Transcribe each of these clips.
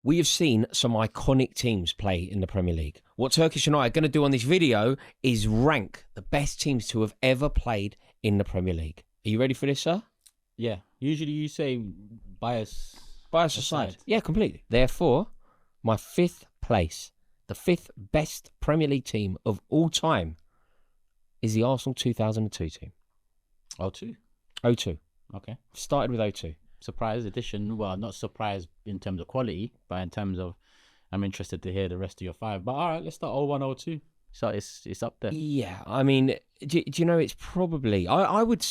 We have seen some iconic teams play in the Premier League. What Turkish and I are going to do on this video is rank the best teams to have ever played in the Premier League. Are you ready for this, sir? Yeah. Usually you say bias aside. Yeah, completely. Therefore, my fifth place, the fifth best Premier League team of all time, is the Arsenal 2002 team. 02. 02. Okay. Started with 02. Surprise edition. Well, not surprise in terms of quality, but in terms of, I'm interested to hear the rest of your five. But all right, let's start 01, 02. So it's up there. Yeah, I mean, do you know, it's probably, I would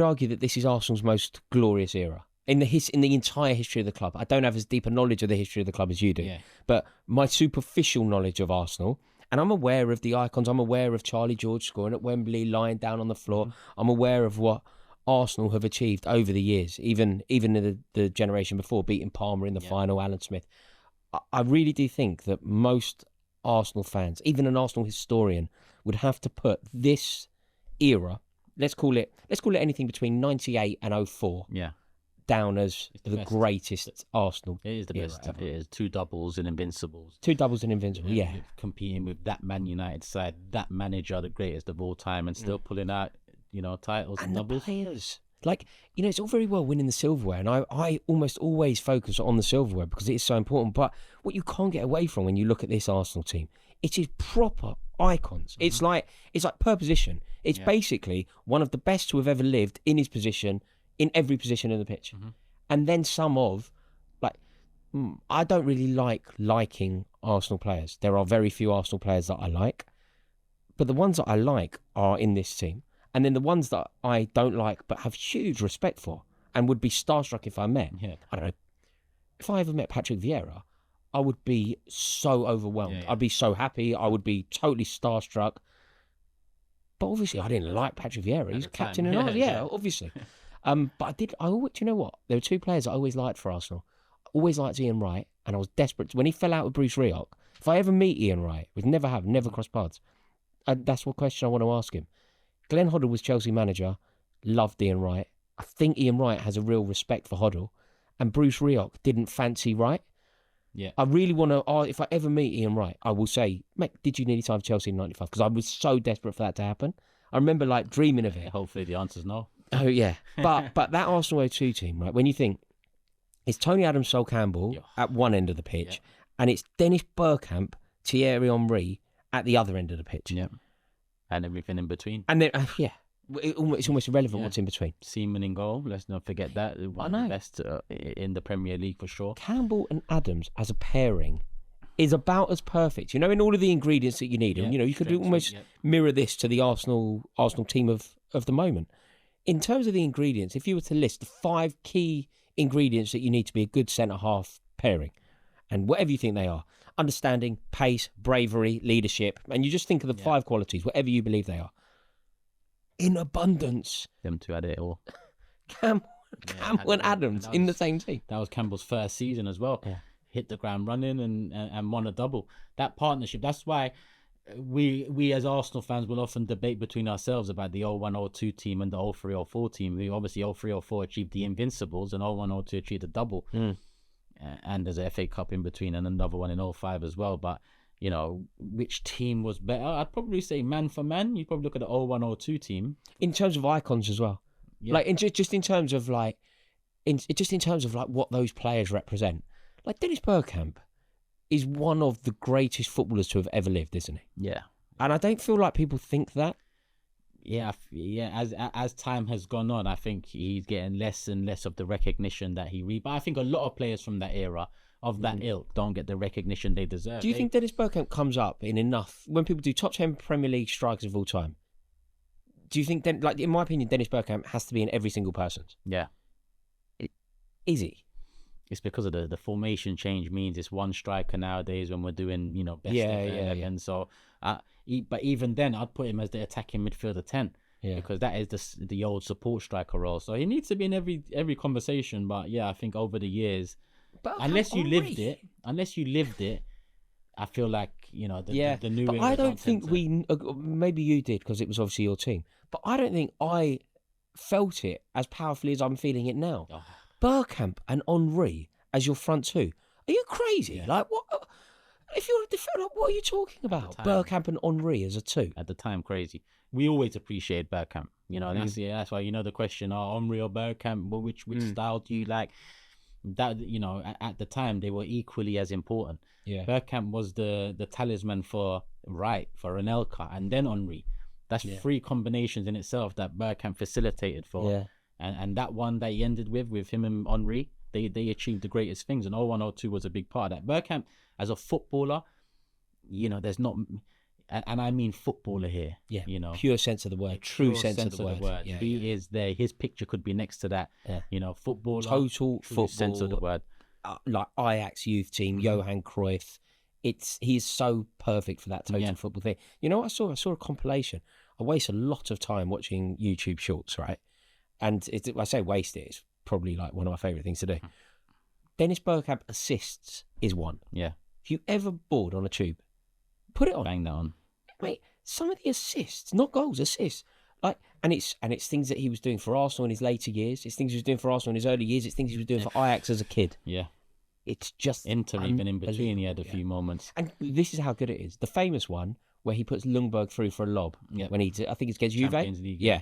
argue that this is Arsenal's most glorious era in the entire history of the club. I don't have as deep a knowledge of the history of the club as you do, but my superficial knowledge of Arsenal, and I'm aware of the icons, I'm aware of Charlie George scoring at Wembley, lying down on the floor. I'm aware of what Arsenal have achieved over the years, even in the generation before, beating Palmer in the final, Alan Smith. I really do think that most Arsenal fans, even an Arsenal historian, would have to put this era, let's call it anything between 98 and 04, down as the greatest Arsenal. It is the best. Ever. It is two doubles and Invincibles. Yeah. Competing with that Man United side, that manager, the greatest of all time, and still pulling out, titles and doubles. The players. Like, it's all very well winning the silverware, and I almost always focus on the silverware because it is so important. But what you can't get away from when you look at this Arsenal team, it is proper icons. It's like per position. It's basically one of the best to have ever lived in his position, in every position in the pitch. And then some of, I don't really liking Arsenal players. There are very few Arsenal players that I like, but the ones that I like are in this team. And then the ones that I don't like but have huge respect for and would be starstruck if I met. I don't know. If I ever met Patrick Vieira, I would be so overwhelmed. I'd be so happy. I would be totally starstruck. But obviously, I didn't like Patrick Vieira. He's captain and obviously. But do you know what? There were two players I always liked for Arsenal. I always liked Ian Wright, and I was desperate. When he fell out with Bruce Rioch, if I ever meet Ian Wright, we'd never crossed paths. That's what question I want to ask him. Glenn Hoddle was Chelsea manager, loved Ian Wright. I think Ian Wright has a real respect for Hoddle, and Bruce Rioch didn't fancy Wright. I really want to, if I ever meet Ian Wright, I will say, mate, did you nearly sign for Chelsea in 95? Because I was so desperate for that to happen. I remember dreaming of it. Hopefully the answer's no. Oh, yeah. But that Arsenal 02 team, right, when you think, it's Tony Adams, Sol Campbell at one end of the pitch, and it's Dennis Bergkamp, Thierry Henry at the other end of the pitch. And everything in between. And then, it's almost irrelevant what's in between. Seaman in goal, let's not forget that. One of the best in the Premier League for sure. Campbell and Adams as a pairing is about as perfect, in all of the ingredients that you need. And, you could almost mirror this to the Arsenal team of the moment. In terms of the ingredients, if you were to list the 5 key ingredients that you need to be a good centre-half pairing, and whatever you think they are, understanding, pace, bravery, leadership, and you just think of the 5 qualities, whatever you believe they are, in abundance. Them two had it all. Campbell and Adams in the same team. That was Campbell's first season as well. Hit the ground running and won a double. That partnership, that's why we as Arsenal fans will often debate between ourselves about the 01-02 team and the 03-04 team. We obviously 03-04 achieved the Invincibles and 01-02 achieved the double. And there's a FA Cup in between and another one in 05 as well. But, which team was better? I'd probably say man for man. You'd probably look at the 01-02 team. In terms of icons as well. Just in terms of what those players represent. Like Dennis Bergkamp is one of the greatest footballers to have ever lived, isn't he? Yeah. And I don't feel like people think that. As time has gone on, I think he's getting less and less of the recognition that but I think a lot of players from that era of that ilk don't get the recognition they deserve. Do you think Dennis Bergkamp comes up in enough when people do top 10 Premier League strikers of all time? Do you think in my opinion, Dennis Bergkamp has to be in every single person's? Yeah. Is he? It's because of the formation change means it's one striker nowadays when we're doing best of 11. So but even then I'd put him as the attacking midfielder 10 because that is the old support striker role. So he needs to be in every conversation. But I think over the years, unless you lived it, I feel like the new. But I don't think maybe you did because it was obviously your team. But I don't think I felt it as powerfully as I'm feeling it now. Bergkamp and Henry as your front two Are you crazy? Yeah. Like what? If you're a defender, what are you talking about? time. Bergkamp and Henry as a two. At the time, crazy. We always appreciate Bergkamp. You know, that's why, you know, the question, Henry or Bergkamp, well, which style do you like? That, you know, at the time, they were equally as important. Yeah. Bergkamp was the talisman for Anelka, and then Henry. That's three combinations in itself that Bergkamp facilitated for. Yeah. And that one that he ended with him and Henry, they achieved the greatest things. And 01-02 was a big part of that. Bergkamp, as a footballer, you know, there's not, and I mean footballer here. Yeah. You know, pure sense of the word, true sense of the word. Yeah, he is there. His picture could be next to that. Yeah. You know, footballer, total football sense of the word. Like Ajax youth team, Johan Cruyff. He's so perfect for that total football thing. You know what I saw a compilation. I waste a lot of time watching YouTube shorts, right? And I say waste it, it's probably like one of my favourite things to do. Dennis Bergkamp assists is one. Yeah. If you ever bored on a tube, put it on. Bang that on. Mate, some of the assists, not goals, assists. Like, and it's things that he was doing for Arsenal in his later years. It's things he was doing for Arsenal in his early years. It's things he was doing for Ajax as a kid. Yeah. It's just Inter, even in between, he had a few moments. And this is how good it is. The famous one where he puts Ljungberg through for a lob when I think it's against Juve. Champions League. Yeah.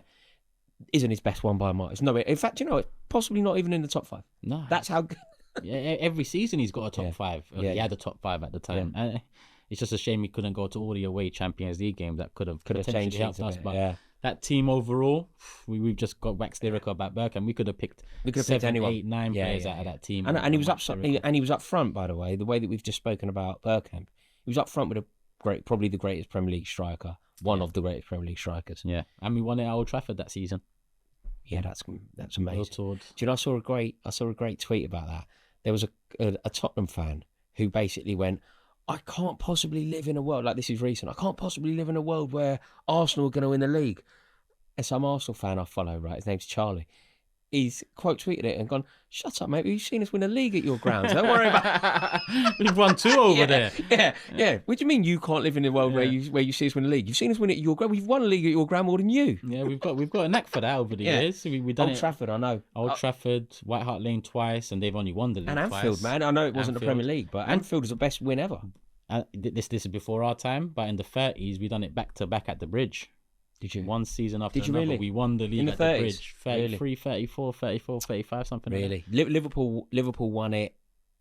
Isn't his best one by a mile. It's no, in fact, you know, it's possibly not even in the top five. No. That's how good. Yeah, every season he's got a top five. He had a top five at the time. Yeah. And it's just a shame he couldn't go to all the away Champions League games. That could have changed helped us. But that team overall, we've just got waxed lyrical about Bergkamp. We could have picked 7, 8, 9 players out of that team. And he was up front, by the way. The way that we've just spoken about Bergkamp, he was up front with probably the greatest Premier League striker, one of the greatest Premier League strikers. Yeah, and we won it at Old Trafford that season. Yeah, that's amazing. Do you know, I saw a great tweet about that. There was a Tottenham fan who basically went, I can't possibly live in a world, like this is recent, I can't possibly live in a world where Arsenal are going to win the league. And some Arsenal fan I follow, right, his name's Charlie, he's quote tweeted it and gone, shut up, mate, you've seen us win a league at your grounds. Don't worry about it. We've won 2 over there. Yeah. What do you mean you can't live in a world where you see us win a league? You've seen us win it at your ground. We've won a league at your ground more than you. Yeah, we've got a knack for that over the years. We've done Old Trafford, I know. Old Trafford, White Hart Lane twice, and they've only won the league and Anfield, twice. Man. I know it wasn't the Premier League, but Anfield is the best win ever. This is before our time, but in the 30s, we done it back to back at the Bridge. Did you? One season after Did you another, really? we won the league in the at 30s? The Bridge. 33, 34, 34, 35, something really? like that. Liverpool won it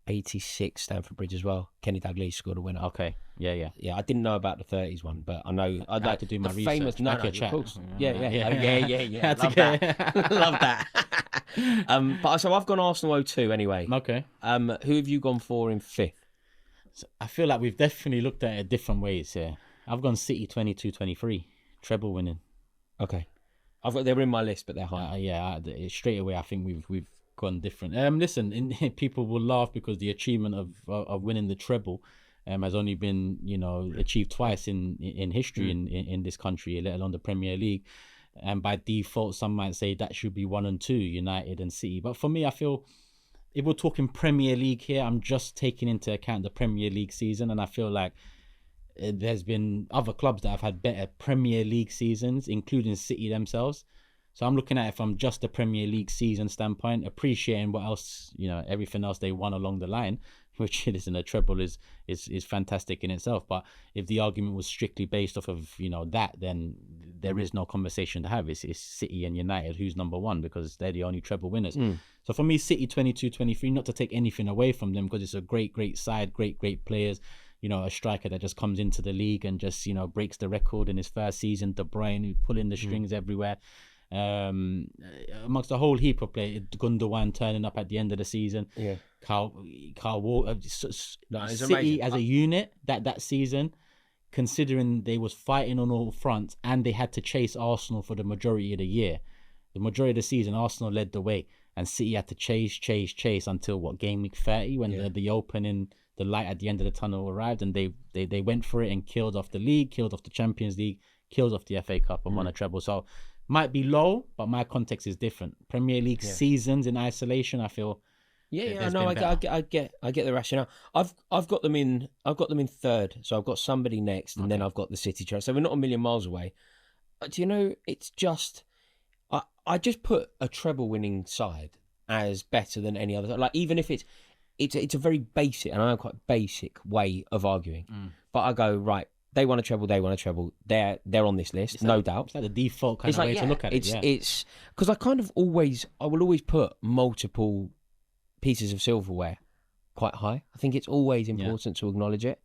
86, Stamford Bridge as well. Kenny Dalglish scored a winner. Okay, yeah. Yeah, I didn't know about the 30s one, but I know. I'd like to do my research. Famous, no, of course. Yeah. Love that. Love that. But so I've gone Arsenal 02 anyway. Okay. Who have you gone for in 5th? So I feel like we've definitely looked at it different ways here. I've gone City 22-23, treble winning. Okay. They're in my list, but they're high. Straight away, I think we've gone different. Listen, people will laugh because the achievement of winning the treble has only been, achieved twice in history in this country, let alone the Premier League. And by default, some might say that should be 1 and 2, United and City. But for me, I feel if we're talking Premier League here, I'm just taking into account the Premier League season, and I feel like there's been other clubs that have had better Premier League seasons, including City themselves. So I'm looking at it from just the Premier League season standpoint, appreciating what else, everything else they won along the line, which it isn't a treble is fantastic in itself. But if the argument was strictly based off of, that, then there is no conversation to have. It's City and United who's number one, because they're the only treble winners. So for me, City 22-23, not to take anything away from them, because it's a great side, great players. A striker that just comes into the league and just, breaks the record in his first season. De Bruyne, pulling the strings everywhere. Amongst a whole heap of players, Gundogan turning up at the end of the season. Yeah. Carl Walker. City as a unit that season, considering they was fighting on all fronts and they had to chase Arsenal for the majority of the year. The majority of the season, Arsenal led the way, and City had to chase until game week 30 when the opening. The light at the end of the tunnel arrived, and they went for it and killed off the league, killed off the Champions League, killed off the FA Cup, and won a treble. So might be low, but my context is different. Premier League seasons in isolation, I feel. Yeah, no, I get the rationale. I've got them in 3rd, so I've got somebody next, and then I've got the City trail. So we're not a million miles away. Do you know? It's just I just put a treble winning side as better than any other. Like even if it's it's a very basic, and I am quite basic way of arguing. But I go, right, they want a treble, they want a treble. They're on this list, It's no like, doubt. It's like the default kind of way to look at it. Yeah. It's because I will always put multiple pieces of silverware quite high. I think it's always important to acknowledge it.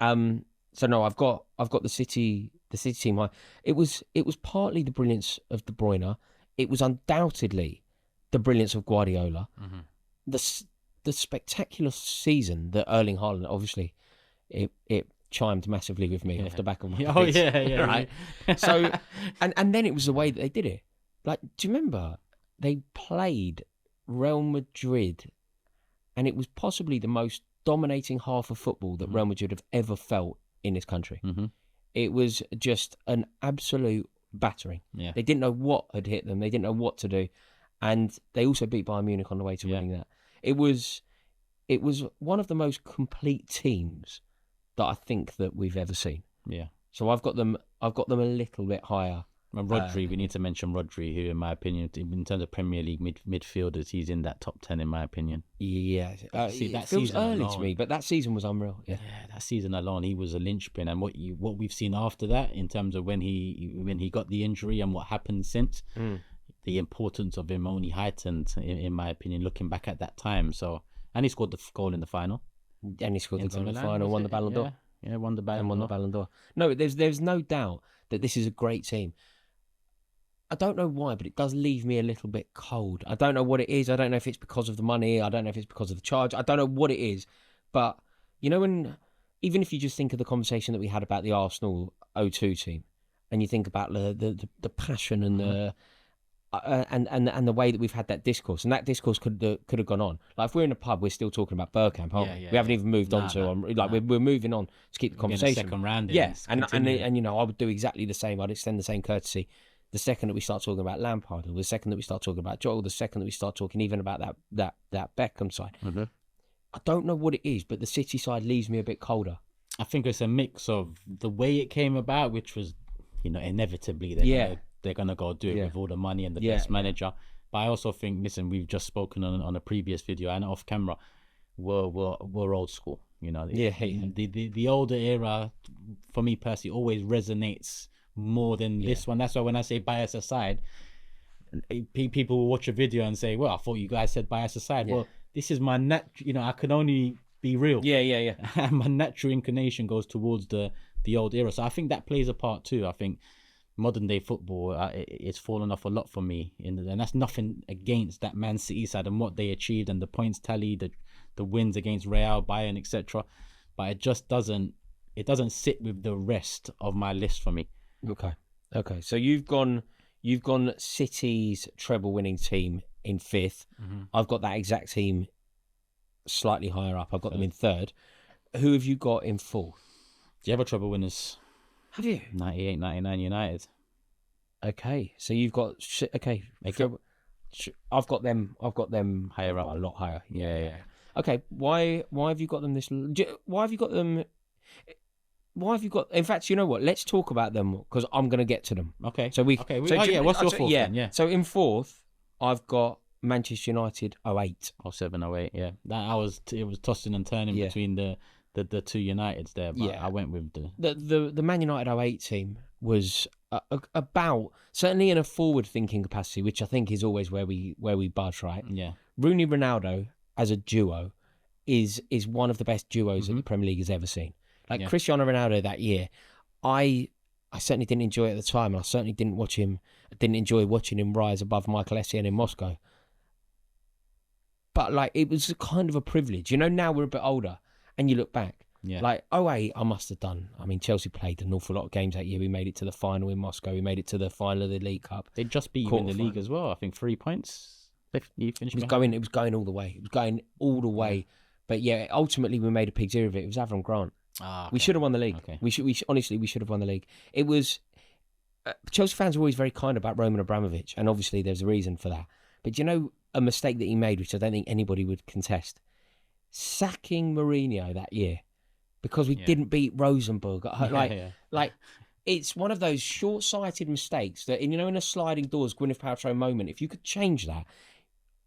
So no, I've got the City team high. It was partly the brilliance of De Bruyne. It was undoubtedly the brilliance of Guardiola. The spectacular season that Erling Haaland, obviously, it chimed massively with me off the back of my face. Right. So, and then it was the way that they did it. Like, do you remember they played Real Madrid, and it was possibly the most dominating half of football that Real Madrid have ever felt in this country. It was just an absolute battering. Yeah. They didn't know what had hit them. They didn't know what to do, and they also beat Bayern Munich on the way to winning that. It was one of the most complete teams that I think that we've ever seen. Yeah. So I've got them a little bit higher. And Rodri, we need to mention Rodri, who, in my opinion, in terms of Premier League midfielders, he's in that top 10, in my opinion. Yeah. See, that it feels season early alone, to me, but that season was unreal. Yeah. That season alone, he was a linchpin. And what we've seen after that, in terms of when he got the injury and what happened since, the importance of him only heightened, in my opinion, looking back at that time. So, and he scored the goal in the final. And he scored the goal in the final, won the Ballon d'Or. Yeah, won the Ballon d'Or. And won the Ballon d'Or. No, there's no doubt that this is a great team. I don't know why, but it does leave me a little bit cold. I don't know what it is. I don't know if it's because of the money. I don't know if it's because of the charge. I don't know what it is. But, you know, even if you just think of the conversation that we had about the Arsenal 0-2 team, and you think about the passion and the and the way that we've had that discourse, and that discourse could have gone on. Like, if we're in a pub, we're still talking about Bergkamp, aren't we? We haven't even moved on to we're moving on to keep the conversation. Second round. Yes, and you know, I would do exactly the same. I'd extend the same courtesy. The second that we start talking about Lampard, or the second that we start talking about Joel, the second that we start talking even about that Beckham side. I don't know what it is, but the City side leaves me a bit colder. I think it's a mix of the way it came about, which was, you know, inevitably they're gonna go do it with all the money and the best manager. But I also think, listen, we've just spoken on a previous video and off camera, we're old school. You know, the older era, for me personally, always resonates more than this one. That's why when I say bias aside, people will watch a video and say, well, I thought you guys said bias aside. Well, this is my I can only be real. And my natural inclination goes towards the old era. So I think that plays a part too. I think modern day football, it's fallen off a lot for me, and that's nothing against that Man City side and what they achieved and the points tally, the wins against Real, Bayern, etc. But it just doesn't sit with the rest of my list for me. Okay. So you've gone City's treble winning team in fifth. I've got that exact team slightly higher up. I've got them in third. Who have you got in fourth? Do you have a treble winners? Have you? 98, 99 United. Okay, so you've got I've got them higher up, a lot higher. Yeah. Okay, why have you got them this? Why have you got them? Why have you got? In fact, you know what? Let's talk about them because I'm going to get to them. Okay. So what's your fourth? Yeah. So in fourth, I've got Manchester United 08. 07, 08. Yeah. It was tossing and turning between the two Uniteds there, but I went with the Man United 08 team was about, certainly in a forward thinking capacity, which I think is always where we budge, right? Yeah. Rooney Ronaldo as a duo is one of the best duos that the Premier League has ever seen. Like Cristiano Ronaldo that year, I certainly didn't enjoy it at the time, and I certainly didn't enjoy watching him rise above Michael Essien in Moscow. But like, it was kind of a privilege. You know, now we're a bit older and you look back. Yeah. Like 08, I must have done. I mean, Chelsea played an awful lot of games that year. We made it to the final in Moscow. We made it to the final of the League Cup. They just beat you in the league as well. I think 3 points. You finished. It was going all the way. It was going all the way. But yeah, ultimately we made a pig's ear of it. It was Avram Grant. Okay. We should have won the league. Okay. We should have won the league. It was Chelsea fans are always very kind about Roman Abramovich, and obviously there's a reason for that. But you know, a mistake that he made, which I don't think anybody would contest, sacking Mourinho that year because we didn't beat Rosenborg. Like it's one of those short-sighted mistakes that, you know, in a sliding doors Gwyneth Paltrow moment, if you could change that,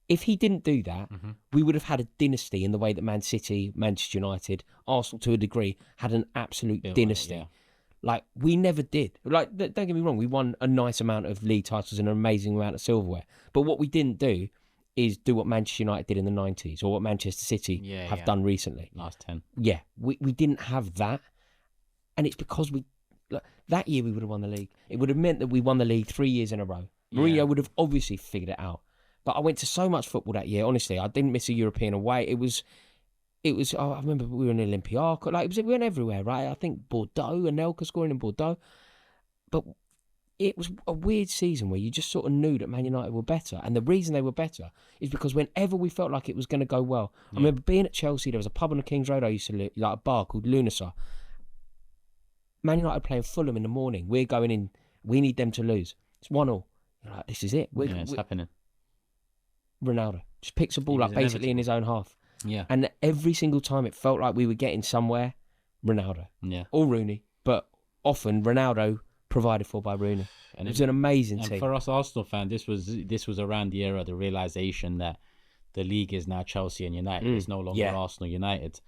If he didn't do that, we would have had a dynasty in the way that Man City, Manchester United, Arsenal to a degree had an absolute dynasty. Yeah. Like, we never did. Like, don't get me wrong, we won a nice amount of league titles and an amazing amount of silverware. But what we didn't do is do what Manchester United did in the 90s or what Manchester City have done recently. Last 10. Yeah, we didn't have that. And it's because that year we would have won the league. It would have meant that we won the league 3 years in a row. Mourinho would have obviously figured it out. But I went to so much football that year. Honestly, I didn't miss a European away. It was. Oh, I remember we were in Olympiacos. Like, we went everywhere, right? I think Bordeaux, Anelka scoring in Bordeaux. But it was a weird season where you just sort of knew that Man United were better. And the reason they were better is because whenever we felt like it was going to go well, I remember being at Chelsea. There was a pub on the King's Road I used to like a bar called Lunasa. Man United playing Fulham in the morning. We're going in. We need them to lose. It's 1-1. You're like, this is it. It's happening. Ronaldo just picks a ball up basically in his own half. Yeah. And every single time it felt like we were getting somewhere, Ronaldo. Yeah. Or Rooney. But often Ronaldo provided for by Rooney. And it was an amazing team. And for us Arsenal fans, this was around the era of the realisation that the league is now Chelsea and United. It's no longer Arsenal United.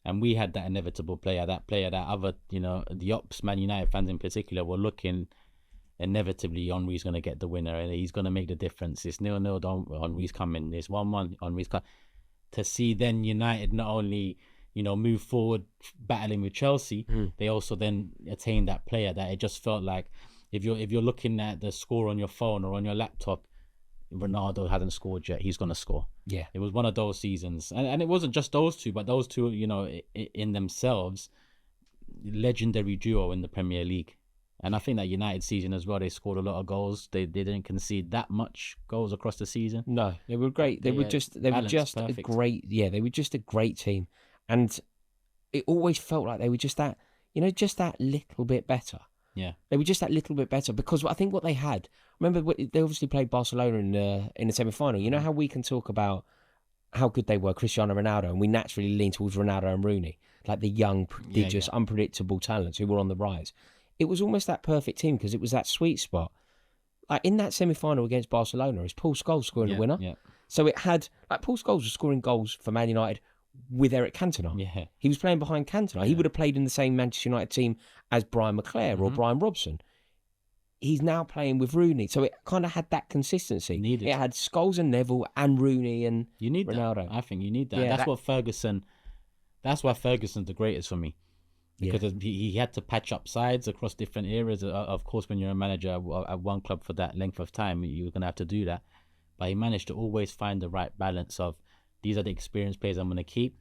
And we had that inevitable player, that other, the Ops Man United fans in particular were looking inevitably Henry's going to get the winner and he's going to make the difference. It's 0-0, Henry's coming. It's 1-1, Henry's coming. To see then United not only, move forward battling with Chelsea, they also then attain that player that it just felt like if you're looking at the score on your phone or on your laptop, Ronaldo hasn't scored yet, he's going to score. Yeah. It was one of those seasons. And it wasn't just those two, but those two, in themselves, legendary duo in the Premier League. And I think that United season as well, they scored a lot of goals. They didn't concede that much goals across the season. No, they were great. They were just a great team. And it always felt like they were just that, just that little bit better. Yeah. They were just that little bit better because I think what they had, remember they obviously played Barcelona in the semi-final. You know how we can talk about how good they were, Cristiano Ronaldo, and we naturally lean towards Ronaldo and Rooney, like the young, prodigious, unpredictable talents who were on the rise. It was almost that perfect team because it was that sweet spot. Like in that semi-final against Barcelona, is Paul Scholes scoring the winner. Yeah. So it had, Paul Scholes was scoring goals for Man United with Eric Cantona. Yeah. He was playing behind Cantona. He would have played in the same Manchester United team as Brian McClare or Brian Robson. He's now playing with Rooney. So it kind of had that consistency. Needed. It had Scholes and Neville and Rooney and you need Ronaldo. That. I think you need that. Yeah, That's why Ferguson's the greatest for me. Because he had to patch up sides across different eras. Of course, when you're a manager at one club for that length of time, you're going to have to do that. But he managed to always find the right balance of these are the experienced players I'm going to keep,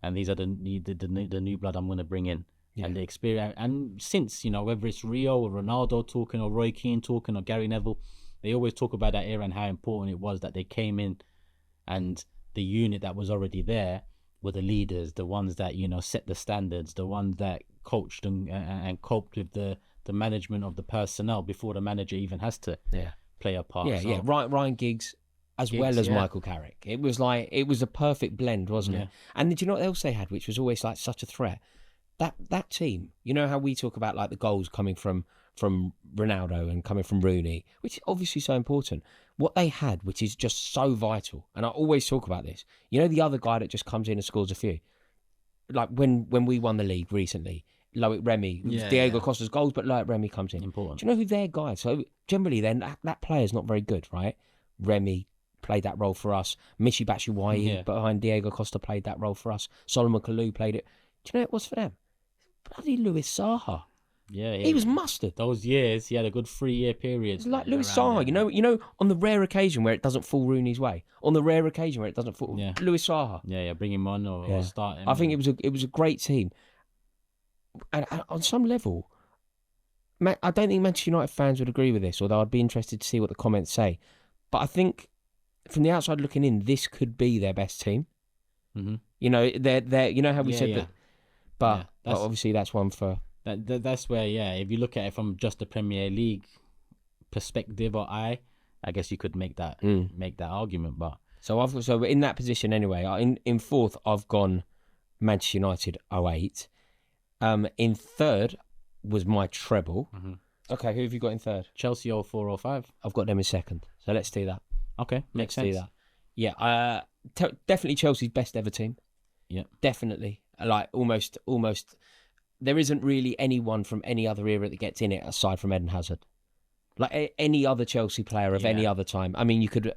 and these are the new blood I'm going to bring in. Yeah. And the experience. And since, whether it's Rio or Ronaldo talking or Roy Keane talking or Gary Neville, they always talk about that era and how important it was that they came in and the unit that was already there were the leaders, the ones that, set the standards, the ones that coached and coped with the management of the personnel before the manager even has to play a part. Yeah, Ryan Giggs as well as Michael Carrick. It was a perfect blend, wasn't it? And did you know what else they had, which was always like such a threat? That team, you know how we talk about like the goals coming from Ronaldo and coming from Rooney, which is obviously so important. What they had, which is just so vital, and I always talk about this, the other guy that just comes in and scores a few. Like when we won the league recently, Loic Remy, Diego Costa's goals, but Loic Remy comes in. Important. Do you know who their guy? So generally then that player's not very good, right? Remy played that role for us. Michy Batshuayi behind Diego Costa played that role for us. Solomon Kalou played it. Do you know what it was for them? Bloody Louis Saha. Yeah, he was mustard. Those years, he had a good 3-year period. It's like Louis Saha, on the rare occasion where it doesn't fall Rooney's way, on the rare occasion where it doesn't fall Louis Saha. Yeah, bring him on or start him. I think it was a great team, and on some level, I don't think Manchester United fans would agree with this. Although I'd be interested to see what the comments say, but I think from the outside looking in, this could be their best team. Mm-hmm. They're how we said that, but obviously that's one for. That's where, if you look at it from just the Premier League perspective or I guess you could make that argument. But so in that position anyway, in fourth I've gone Manchester United 08. In third was my treble. Mm-hmm. Okay, who have you got in third? Chelsea 04-05. I've got them in second. So let's do that. Okay, makes sense. Do that. Yeah, definitely Chelsea's best ever team. Yeah. Definitely. Like almost. There isn't really anyone from any other era that gets in it aside from Eden Hazard. Like any other Chelsea player of any other time. I mean, you could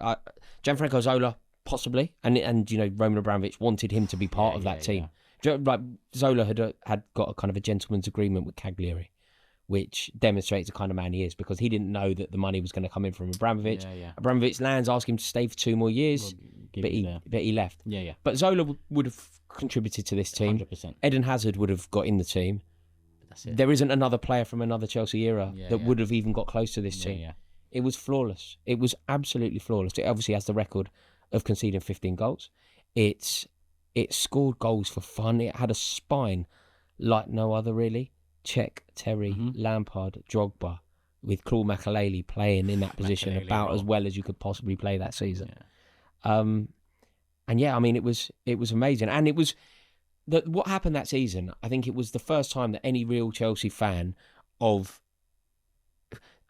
Gianfranco Zola possibly, and Roman Abramovich wanted him to be part of that team. Like Zola had got a kind of a gentleman's agreement with Cagliari, which demonstrates the kind of man he is, because he didn't know that the money was going to come in from Abramovich. Abramovich lands, asked him to stay for 2 more years, but he left. But Zola would have contributed to this team. 100%. Eden Hazard would have got in the team. That's it. There isn't another player from another Chelsea era that would have even got close to this team. It was flawless. It was absolutely flawless. It obviously has the record of conceding 15 goals. It scored goals for fun. It had a spine like no other, really. Cech, Terry, Lampard, Drogba, with Claude Makelele playing in that position about as well as you could possibly play that season. And I mean, it was amazing. And it was what happened that season. I think it was the first time that any real Chelsea fan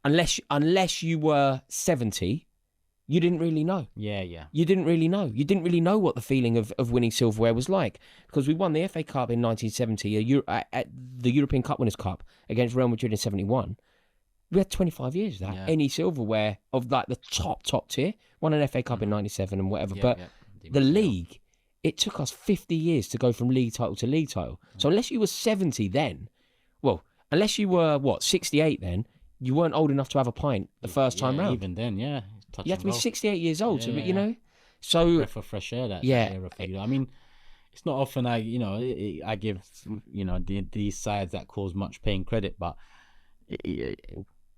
unless you were 70, you didn't really know. You didn't really know. You didn't really know what the feeling of winning silverware was like, because we won the FA Cup in 1970, at the European Cup Winners' Cup against Real Madrid in 71. We had 25 years of that. Any silverware of like the top tier. Won an FA Cup in 97 and whatever. But the league, it took us 50 years to go from league title to league title. So unless you were 70 then, unless you were, 68 then, you weren't old enough to have a pint the first time round. Even then, you had to be 68 years old, So breath of fresh air, that era for you. I mean, it's not often I give these sides that cause much pain credit, but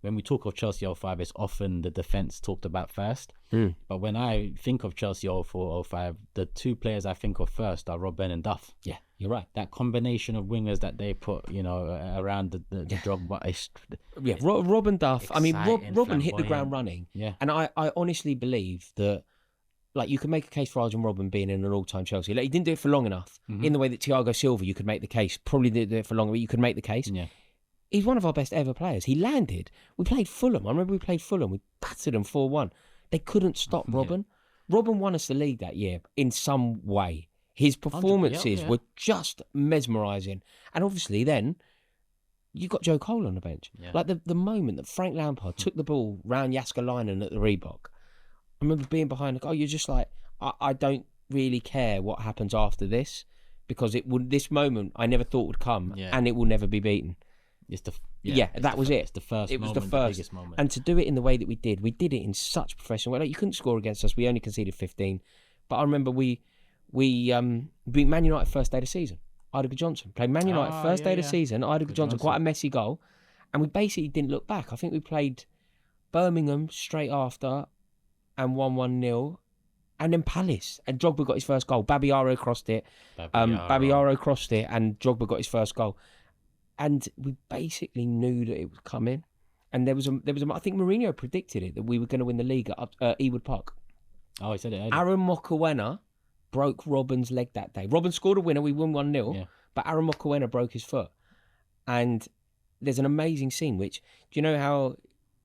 when we talk of Chelsea 05, it's often the defence talked about first. But when I think of Chelsea 04, 05, the 2 players I think of first are Robben and Duff. Yeah, you're right. That combination of wingers that they put, around the Drogba. Robben Duff. I mean, Robben hit the ground running. Yeah. And I honestly believe that, like, you can make a case for Arjen Robben being in an all-time Chelsea. Like, he didn't do it for long enough. In the way that Thiago Silva, you could make the case. Probably didn't do it for long, but you could make the case. Yeah. He's one of our best ever players. He landed. We played Fulham. I remember we played Fulham. We battered them 4-1. They couldn't stop Robben. Robben won us the league that year in some way. His performances were just mesmerising. And obviously then, you got Joe Cole on the bench. Like the moment that Frank Lampard took the ball round Jaskalainen at the Reebok, I remember being behind the goal. You're just like, I don't really care what happens after this, because this moment I never thought would come, and it will never be beaten. It's the that was it. It's the first. It was moment, the biggest moment. And to do it in the way that we did it in such professional way. Like, you couldn't score against us. We only conceded 15. But I remember we beat Man United first day of the season. Idaho Johnson played Man United first day of the season. Idaho Johnson, quite a messy goal, and we basically didn't look back. I think we played Birmingham straight after and won 1-0. And then Palace, and Drogba got his first goal. Babiaro crossed it. Babiaro crossed it, and Drogba got his first goal. And we basically knew that it was coming. And there was a I think Mourinho predicted it, that we were going to win the league at Ewood Park. Oh, he said it earlier. Aaron Mokoena broke Robben's leg that day. Robben scored a winner. We won 1-0. But Aaron Mokoena broke his foot. And there's an amazing scene, which, do you know how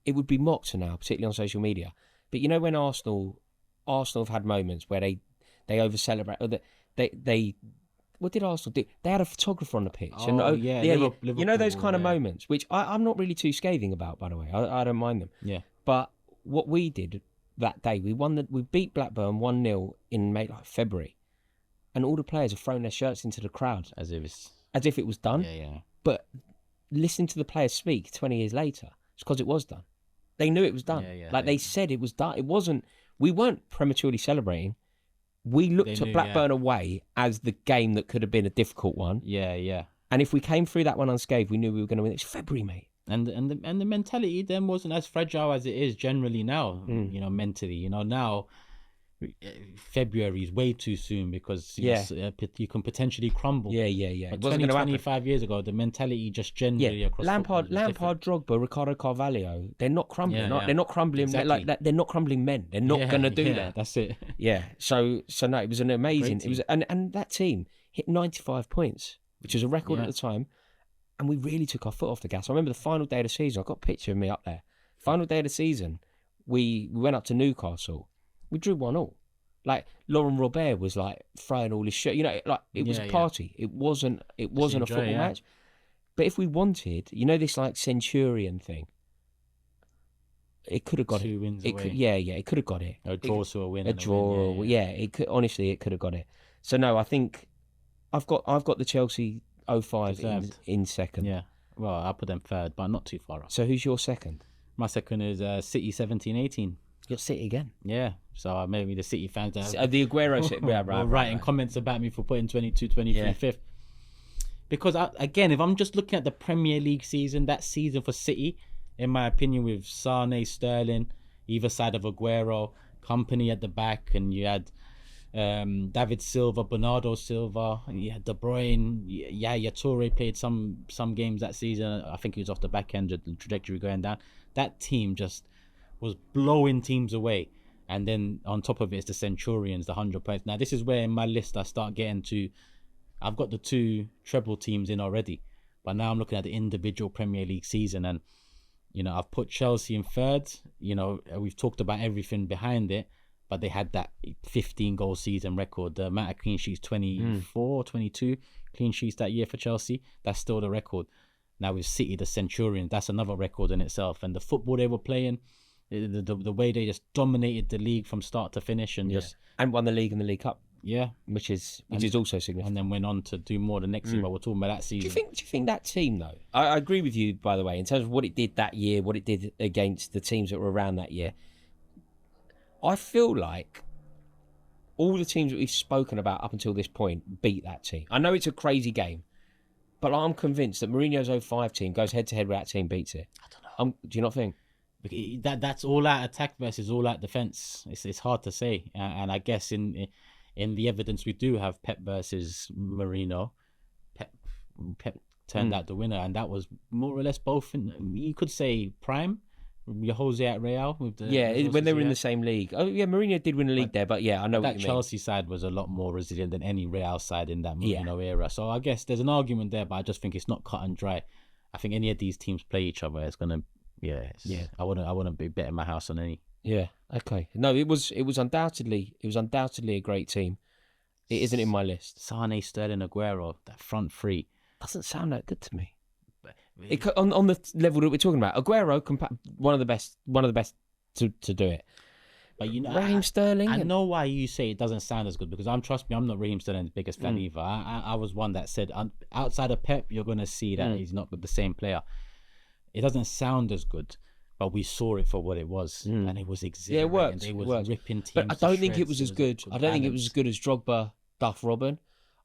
it would be mocked now, particularly on social media? But you know when Arsenal have had moments where they over-celebrate, or they what did Arsenal do? They had a photographer on the pitch. Liverpool, you know those kind of moments, which I'm not really too scathing about, by the way. I don't mind them. Yeah. But what we did that day, we beat Blackburn 1-0 in February, and all the players have thrown their shirts into the crowd as if it was done. Yeah. But listen to the players speak 20 years later. It's because it was done. They knew it was done. They said it was done. It wasn't. We weren't prematurely celebrating. We looked at Blackburn away as the game that could have been a difficult one. Yeah. And if we came through that one unscathed, we knew we were going to win. It's February, mate. And the mentality then wasn't as fragile as it is generally now. Mentally. Now February is way too soon, because you can potentially crumble. Yeah. But 25 years ago, the mentality just generally across Lampard, Drogba, Ricardo Carvalho, they're not crumbling. They're not crumbling. Exactly. They're not crumbling men. They're not going to do that. That's it. Yeah. So no, it was an amazing. It was, and that team hit 95 points, which was a record at the time, and we really took our foot off the gas. I remember the final day of the season. I've got a picture of me up there. Final day of the season, we went up to Newcastle. We drew 1-1. Like Laurent Robert was like throwing all his shit. You know, like it was Yeah, a yeah. party. It wasn't a enjoy, football yeah. match. But if we wanted, you know, this like Centurion thing, it could have got 2 it. wins It could, away. yeah, it could have got it. A draw to a win. A and draw, win. Yeah, yeah. it could. Honestly, it could have got it. So no, I think I've got the Chelsea 05 Deserved. in second. Yeah. Well, I'll put them third, but not too far off. So who's your second? My second is City 17-18. You're City again. Yeah. So maybe the City fans The Aguero shit. Yeah, were writing comments about me for putting 22, 23 fifth. Because, again, if I'm just looking at the Premier League season, that season for City, in my opinion, with Sane, Sterling, either side of Aguero, Company at the back, and you had David Silva, Bernardo Silva, and you had De Bruyne, Yaya Toure played some games that season. I think he was off the back end of the trajectory going down. That team just was blowing teams away. And then on top of it, it's the Centurions, the 100 points. Now, this is where in my list I start getting to, I've got the 2 treble teams in already. But now I'm looking at the individual Premier League season. And, you know, I've put Chelsea in third. You know, we've talked about everything behind it. But they had that 15-goal season record. The amount of clean sheets, 24, 22 clean sheets that year for Chelsea. That's still the record. Now with City, the Centurions, that's another record in itself. And the football they were playing, the way they just dominated the league from start to finish and and won the league and the League Cup. Yeah, which is also significant. And then went on to do more the next season. But we're talking about that season. Do you think that team though? I agree with you, by the way, in terms of what it did that year, what it did against the teams that were around that year. I feel like all the teams that we've spoken about up until this point beat that team. I know it's a crazy game, but I'm convinced that Mourinho's 05 team goes head to head with that team, beats it. I don't know. Do you not think? That's all out attack versus all out defense. It's hard to say, and I guess in the evidence we do have Pep versus Mourinho. Pep turned out the winner, and that was more or less both. You could say prime. Your Jose at Real with the when they were in the same league. Oh yeah, Mourinho did win a league there, but yeah, I know what you mean. That Chelsea side was a lot more resilient than any Real side in that Mourinho era. So I guess there's an argument there, but I just think it's not cut and dry. I think any of these teams play each other, it's gonna I wouldn't be betting my house on any. Yeah. Okay. No, it was undoubtedly a great team. It isn't in my list. Sane, Sterling, Aguero, that front three doesn't sound that good to me. On the level that we're talking about, Aguero, one of the best to do it. But you know, Raheem Sterling. I know why you say it doesn't sound as good because trust me, I'm not Raheem Sterling's biggest fan either. I was one that said outside of Pep, you're gonna see that he's not the same player. It doesn't sound as good, but we saw it for what it was, and it was exhilarating. Yeah, it worked. It was ripping teams. But I don't think it was as good. I don't think it was as good as Drogba, Duff, Robin.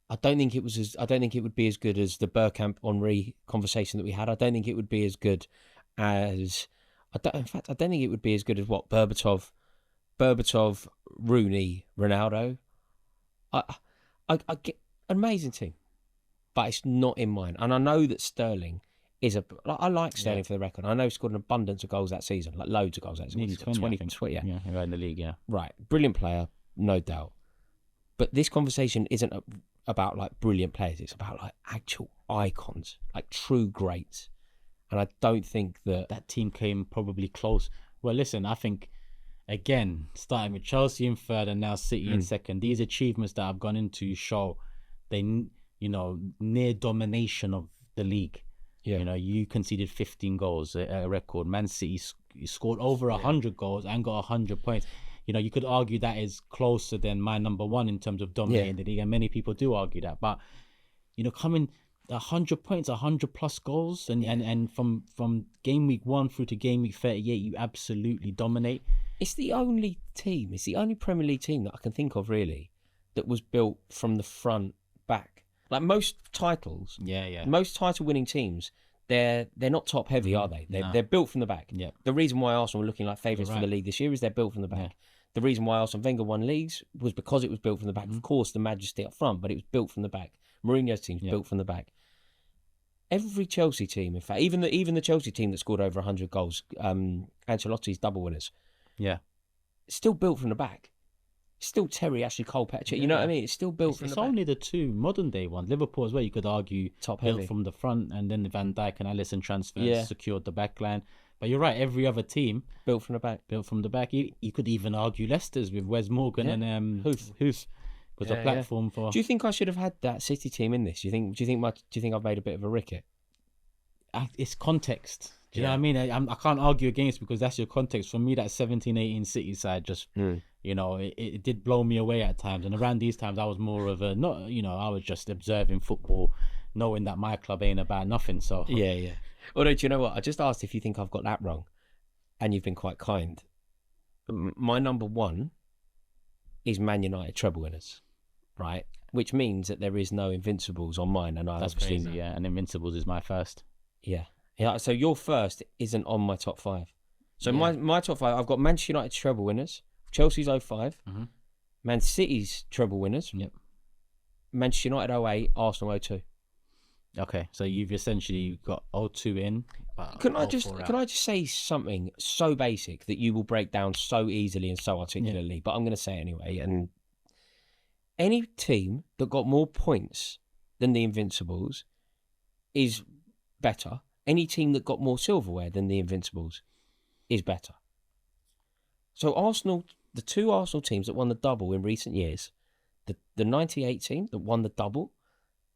I don't think it would be as good as the Bergkamp Henry conversation that we had. I don't think it would be as good as. I don't think it would be as good as what Berbatov, Rooney, Ronaldo. I get amazing team, but it's not in mine. And I know that Sterling is I like Sterling for the record. I know he scored an abundance of goals that season, like loads of goals that season. Nearly 20, yeah, in the league, yeah. Right, brilliant player, no doubt. But this conversation isn't about like brilliant players. It's about like actual icons, like true greats. And I don't think that team came probably close. Well, listen, I think again, starting with Chelsea in third and now City in second, these achievements that I've gone into show near domination of the league. Yeah. You know, you conceded 15 goals, a record. Man City scored over 100 goals and got 100 points. You know, you could argue that is closer than my number one in terms of dominating the league, and many people do argue that. But, you know, coming 100 points, 100 plus goals, and from game week 1 through to game week 38, you absolutely dominate. It's the only Premier League team that I can think of, really, that was built from the front back. Like most titles, most title-winning teams, they're not top-heavy, are they? They're built from the back. Yeah. The reason why Arsenal were looking like favourites for the league this year is they're built from the back. Yeah. The reason why Arsene Wenger won leagues was because it was built from the back. Of course, the majesty up front, but it was built from the back. Mourinho's team's built from the back. Every Chelsea team, in fact, even the Chelsea team that scored over 100 goals, Ancelotti's double winners, still built from the back. Still Terry, Ashley Cole, Petr. You know what I mean? It's still built from the back. It's only the two modern day ones. Liverpool as well, you could argue, top built heavy from the front, and then the Van Dijk and Alisson transfers secured the back line. But you're right. Every other team built from the back. You could even argue Leicester's with Wes Morgan and Huth was a platform for. Do you think I should have had that City team in this? Do you think I've made a bit of a ricket? It's context. Do you know what I mean? I can't argue against because that's your context. For me, that 17-18 City side just, it did blow me away at times. And around these times, I was more of I was just observing football, knowing that my club ain't about nothing. So yeah. Although, do you know what? I just asked if you think I've got that wrong, and you've been quite kind. My number one is Man United treble winners, right? Which means that there is no Invincibles on mine, and that's crazy. Yeah, and Invincibles is my first. Yeah. So your first isn't on my top 5. So my top 5, I've got Manchester United treble winners, Chelsea's 05, Man City's treble winners, Manchester United 08, Arsenal 02. Okay, so you've essentially got 02 in. Can I just say something so basic that you will break down so easily and so articulately? But I'm going to say it anyway. And any team that got more points than the Invincibles is better. Any team that got more silverware than the Invincibles is better. So Arsenal, the 2 Arsenal teams that won the double in recent years, the 98 team that won the double,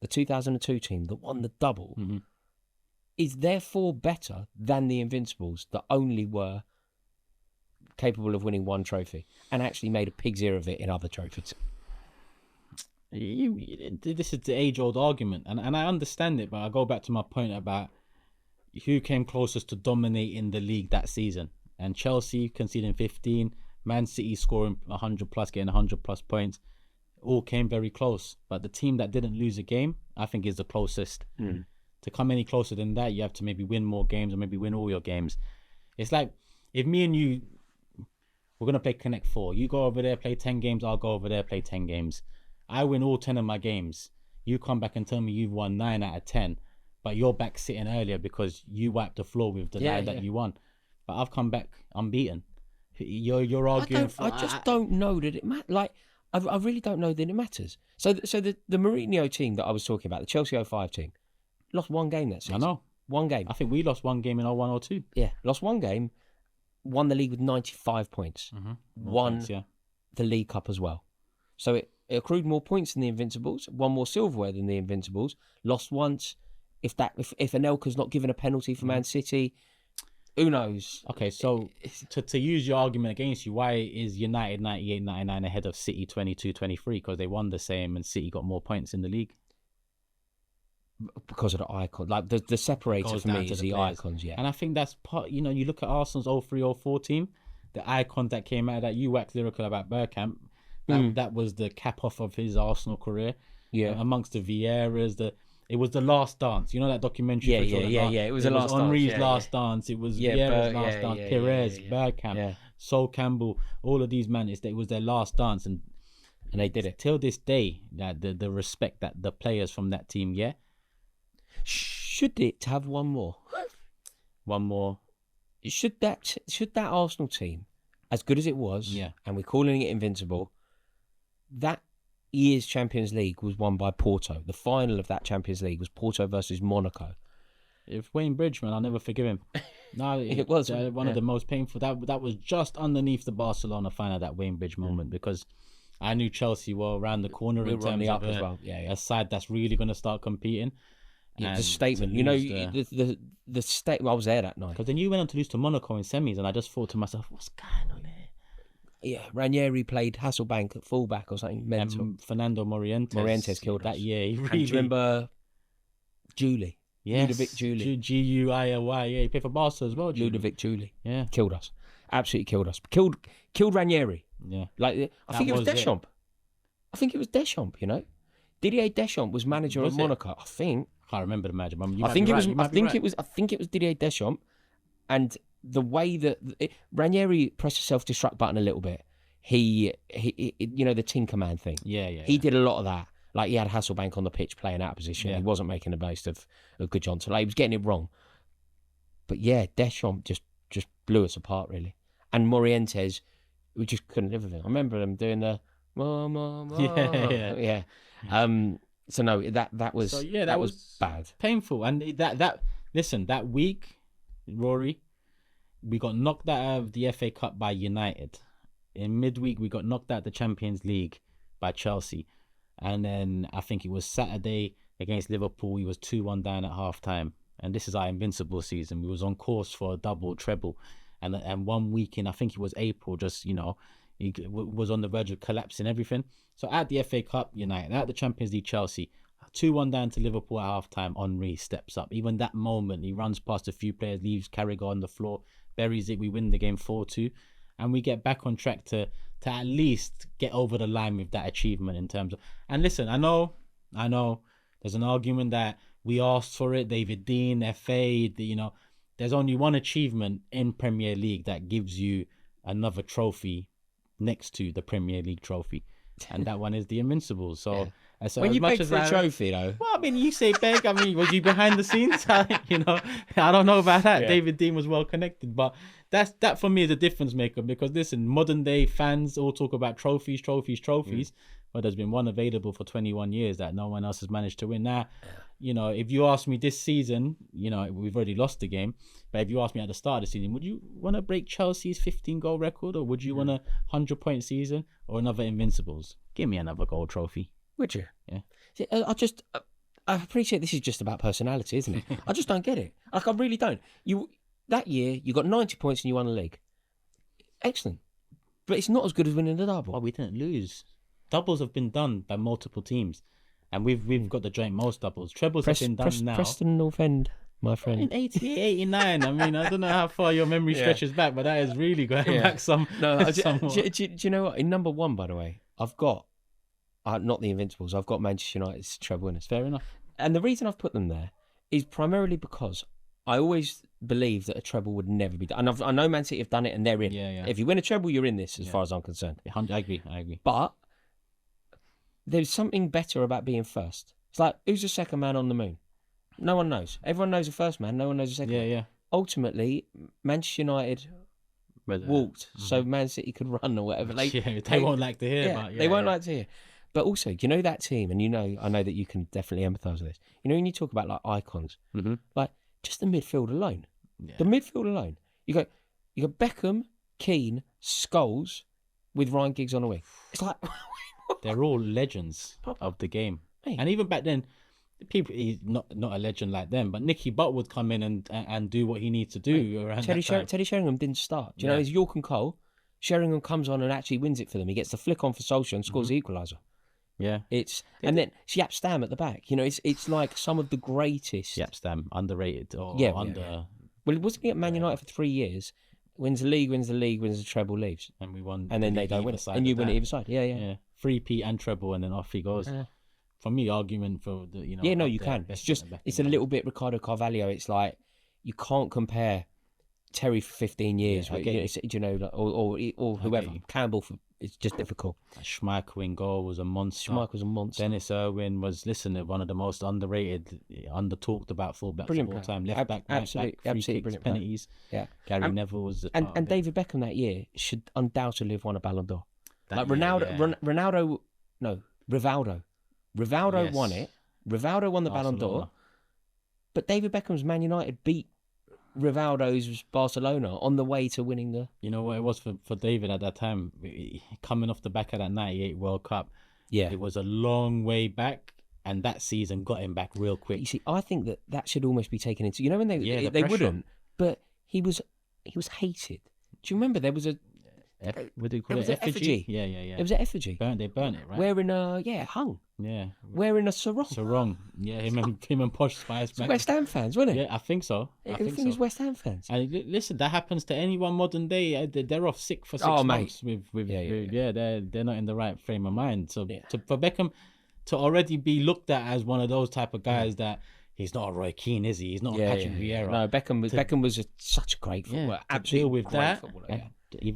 the 2002 team that won the double, is therefore better than the Invincibles that only were capable of winning 1 trophy and actually made a pig's ear of it in other trophies. This is the age-old argument, and I understand it, but I go back to my point about who came closest to dominating the league that season. And Chelsea conceding 15, Man City scoring 100 plus, getting 100 plus points, all came very close. But the team that didn't lose a game, I think, is the closest. To come any closer than that, you have to maybe win more games or maybe win all your games. It's like if me and you, we're going to play Connect 4. You go over there, play 10 games. I'll go over there, play 10 games. I win all 10 of my games. You come back and tell me you've won 9 out of 10. But you're back sitting earlier because you wiped the floor with the line that you won. But I've come back unbeaten. You're arguing I just don't know that it matters. Like, I really don't know that it matters. So the Mourinho team that I was talking about, the Chelsea 05 team, lost 1 game that season. I know. 1 game. I think we lost 1 game in 01 or 02. Yeah, lost 1 game, won the league with 95 points. Won the League Cup as well. So it accrued more points than the Invincibles, won more silverware than the Invincibles, lost once. If Anelka's not given a penalty for Man City, who knows? Okay, so to use your argument against you, why is United 98-99 ahead of City 22-23? Because they won the same and City got more points in the league? Because of the icon. Like, the separator for me is the icons, And I think that's part, you look at Arsenal's 03-04 team, the icons that came out of that. You waxed lyrical about Bergkamp. That was the cap off of his Arsenal career. Yeah. Amongst the Vieiras, it was the last dance. You know that documentary? Yeah. It was the last Henri's dance. last dance. It was Vieiras' last dance. Perez, Bergkamp, Sol Campbell, all of these men. It was their last dance, and they did it. Till this day, that the respect that the players from that team get. Should it have one more? One more. Should that Arsenal team, as good as it was, and we're calling it invincible, that year's Champions League was won by Porto. The final of that Champions League was Porto versus Monaco. If Wayne Bridgman, I'll never forgive him. No, it was one of the most painful. That was just underneath the Barcelona final, that Wayne Bridge moment, because I knew Chelsea were around the corner in terms of a side that's really going to start competing. Yeah, the statement, the statement. I was there that night. Because then you went on to lose to Monaco in semis, and I just thought to myself, what's going on here? Yeah, Ranieri played Hasselbank at fullback or something mental. And Fernando Morientes killed that us. year. He really... And do you remember Julie? Yes. Ludovic Julie. G-U-I-L-Y. Yeah, he played for Barca as well. Ludovic Julie. Yeah. Killed us. Absolutely killed us. Killed Ranieri. Yeah. Like, I think it was Deschamps. I think it was Deschamps, Didier Deschamps was manager of Monaco. I think. I can't remember the manager. I think it was Didier Deschamps, and the way that Ranieri pressed the self-destruct button a little bit. He the Tinker Man thing. Yeah. He did a lot of that. Like, he had Hasselbank on the pitch playing out of position. Yeah. He wasn't making the most of good Johnson. Like, he was getting it wrong. But yeah, Deschamps just blew us apart, really. And Morientes, we just couldn't live with him. I remember them doing the yeah. So no, that was bad, painful. And that week, Rory, we got knocked out of the FA Cup by United. In midweek, we got knocked out the Champions League by Chelsea. And then I think it was Saturday against Liverpool, we was 2-1 down at half-time. And this is our Invincible season. We was on course for a double, treble. And 1 week in, I think it was April, just, he was on the verge of collapsing everything. So at the FA Cup, United. At the Champions League, Chelsea. 2-1 down to Liverpool at half-time. Henry steps up. Even that moment, he runs past a few players, leaves Carragher on the floor, buries it. We win the game 4-2. And we get back on track to at least get over the line with that achievement in terms of... And listen, I know, there's an argument that we asked for it, David Dein, FA, there's only one achievement in Premier League that gives you another trophy next to the Premier League trophy. And that one is the Invincibles. So... Yeah. So when as you much beg as for a trophy, though. Well, I mean, you say beg. I mean, was you behind the scenes? I don't know about that. Yeah. David Dein was well connected, but that for me is a difference maker, because listen, modern day fans all talk about trophies, but there's been one available for 21 years that no one else has managed to win. Now, if you ask me this season, we've already lost the game, but if you ask me at the start of the season, would you want to break Chelsea's 15-goal record, or would you want a 100-point season, or another Invincibles? Give me another gold trophy. Would you? Yeah. See, I appreciate this is just about personality, isn't it? I just don't get it. Like, I really don't. That year, you got 90 points and you won the league. Excellent. But it's not as good as winning the double. Well, we didn't lose. Doubles have been done by multiple teams, and we've got the joint most doubles. Trebles have been done now. Preston North End, my friend. In 88, 89. I mean, I don't know how far your memory stretches back, but that is really going back some. No, do somewhat. you know what? In number one, by the way, I've got not the Invincibles. I've got Manchester United's treble winners. Fair enough. And the reason I've put them there is primarily because I always believe that a treble would never be done. And I know Man City have done it and they're in. Yeah. If you win a treble, you're in this, as far as I'm concerned. I agree. But there's something better about being first. It's like, who's the second man on the moon? No one knows. Everyone knows the first man. No one knows the second man. Yeah. Ultimately, Manchester United walked so Man City could run or whatever. They won't like to hear about. They won't like to hear. But also, that team, and I know that you can definitely empathise with this. When you talk about like icons, like just the midfield alone, you got Beckham, Keane, Scholes, with Ryan Giggs on the wing. It's like they're all legends of the game. Hey. And even back then, he's not a legend like them, but Nicky Butt would come in and do what he needs to do around Teddy that time. Teddy Sheringham didn't start. Do you know, it's York and Cole. Sheringham comes on and actually wins it for them. He gets the flick on for Solskjaer and scores the equaliser. Yeah, and then Siap Stam at the back. It's like some of the greatest. Siap Stam, underrated or under. Yeah. Well, wasn't he at Man United for 3 years? Wins the league, wins the treble, leaves, and we won. And then they don't win it, and you win it either side. Yeah. 3-peat and treble, and then off he goes. For me, argument for the Yeah, no, you can. It's just it's a little bit Ricardo Carvalho. It's like you can't compare Terry for 15 years, or whoever Campbell for. It's just difficult. Schmeichel in goal was a monster. Dennis Irwin was, one of the most underrated, under-talked about fullbacks of all time. Left back, absolutely brilliant. Penalties. Yeah. Gary Neville was and David Beckham that year should undoubtedly have won a Ballon d'Or. Rivaldo won it. Rivaldo won the Ballon d'Or. But David Beckham's Man United beat Rivaldo's Barcelona on the way to winning the... You know what it was for David at that time? Coming off the back of that 98 World Cup, it was a long way back, and that season got him back real quick. You see, I think that should almost be taken into... when they wouldn't, but he was hated. Do you remember there was a... What do you call it? Effigy. Yeah. It was an effigy. They burnt it, right? Wearing hung. Yeah. Wearing a sarong. Yeah, him and Posh Spice. West Ham fans, wasn't it? Yeah, I think so. I think it was West Ham fans. And listen, that happens to anyone modern day. They're off sick for 6 months. They're not in the right frame of mind. So for Beckham to already be looked at as one of those type of guys that he's not a Roy Keane, is he? He's not a Patrick Vieira. No, Beckham was such a great footballer. Absolutely deal with that.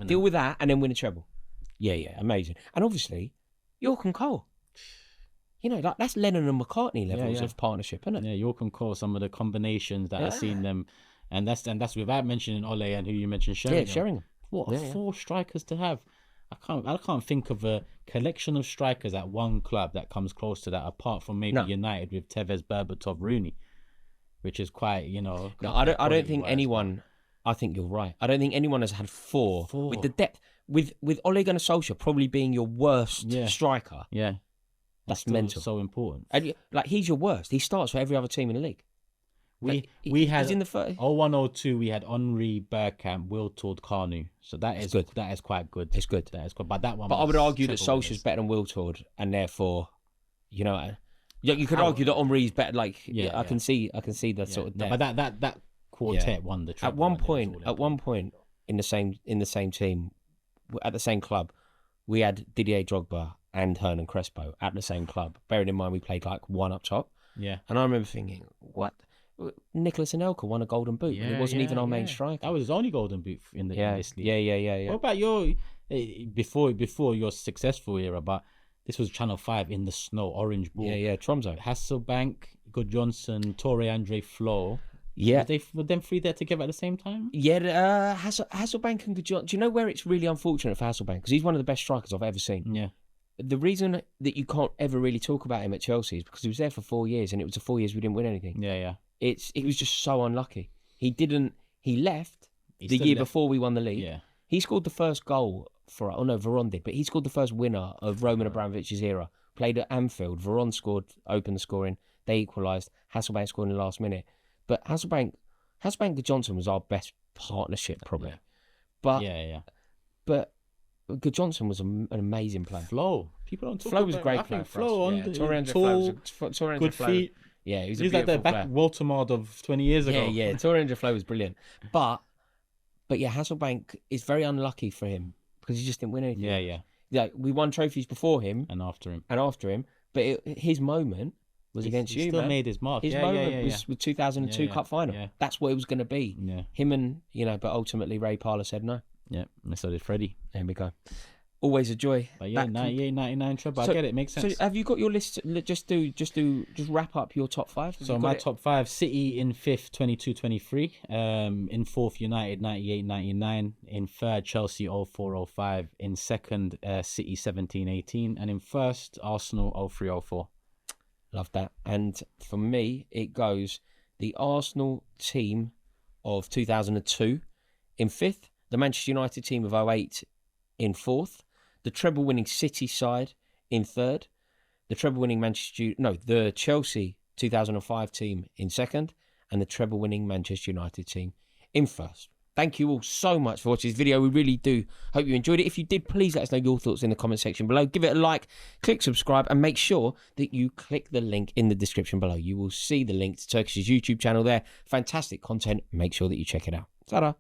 Deal with that and then win a treble. Yeah, amazing. And obviously, York and Cole. That's Lennon and McCartney levels of partnership, isn't it? Yeah, York and Cole, some of the combinations that I've seen them, and that's without mentioning Ole and who you mentioned, Sheringham. Yeah, Sheringham. What 4 strikers to have? I can't think of a collection of strikers at one club that comes close to that, apart from maybe United with Tevez, Berbatov, Rooney, which is quite, No, I don't think anyone I think you're right. I don't think anyone has had four. With the depth. With Ole Gunnar Solskjaer probably being your worst striker. Yeah. That's mental. So important. And like, he's your worst. He starts for every other team in the league. We had in the 30. 0102. We had Henri, Bergkamp, Wiltord, Kanu. So that is good. That is quite good. It's good. That is good. But that one. But I would argue that triple Solskjaer's better than Wiltord, and therefore, you know, you could argue that Henri's better. Like, I can see the sort of. But that quartet won the triple. At one point in the same team, at the same club, we had Didier Drogba and Hernan Crespo at the same club. Bearing in mind we played like one up top. Yeah. And I remember thinking, what? Nicholas Anelka won a golden boot, and it wasn't even our main striker. That was his only golden boot in this league. Yeah. What about your before your successful era? But this was Channel 5 in the snow, orange ball. Yeah, Tromso. Hasselbank, Good Johnson, Torre Andre Flo. Yeah. Were them three there together at the same time? Yeah, Hasselbank and Good Johnson. Do you know where it's really unfortunate for Hasselbank? Because he's one of the best strikers I've ever seen. Yeah. The reason that you can't ever really talk about him at Chelsea is because he was there for 4 years, and it was the 4 years we didn't win anything. Yeah. It was just so unlucky. He left the year before we won the league. Yeah. He scored the first goal Veron did, but he scored the first winner of Roman Abramovich's era. Played at Anfield. Veron opened the scoring. They equalised. Hasselbank scored in the last minute. But Hasselbank and Johnson was our best partnership, probably. Yeah. But yeah. But Good Johnson was an amazing player. Flo. People don't talk Flo was a about great I player. think Flo on tall, good feet. Yeah, he's like the back Waltermard of 20 years ago. Yeah. Torre Flo was brilliant. But yeah, Hasselbank is very unlucky for him because he just didn't win anything. Yeah. Like, we won trophies before him and after him. But his moment was against you, still man. made his mark. His moment was with 2002 Cup final. Yeah. That's what it was going to be. Yeah. Him and, but ultimately Ray Parlour said no. Yeah, and so did Freddie. There we go. Always a joy. But yeah, 98, 99 treble. I get it. Makes sense. So have you got your list? Just wrap up your top five. So my top five: City in fifth, 22-23. In fourth, United 98-99. In third, Chelsea 04-05. In second, City 17-18. And in first, Arsenal 03-04. Love that. And for me, it goes the Arsenal team of 2002 in fifth, the Manchester United team of 08 in fourth, the treble-winning City side in third, the Chelsea 2005 team in second, and the treble-winning Manchester United team in first. Thank you all so much for watching this video. We really do hope you enjoyed it. If you did, please let us know your thoughts in the comment section below. Give it a like, click subscribe, and make sure that you click the link in the description below. You will see the link to Turkish's YouTube channel there. Fantastic content. Make sure that you check it out. Ta-da.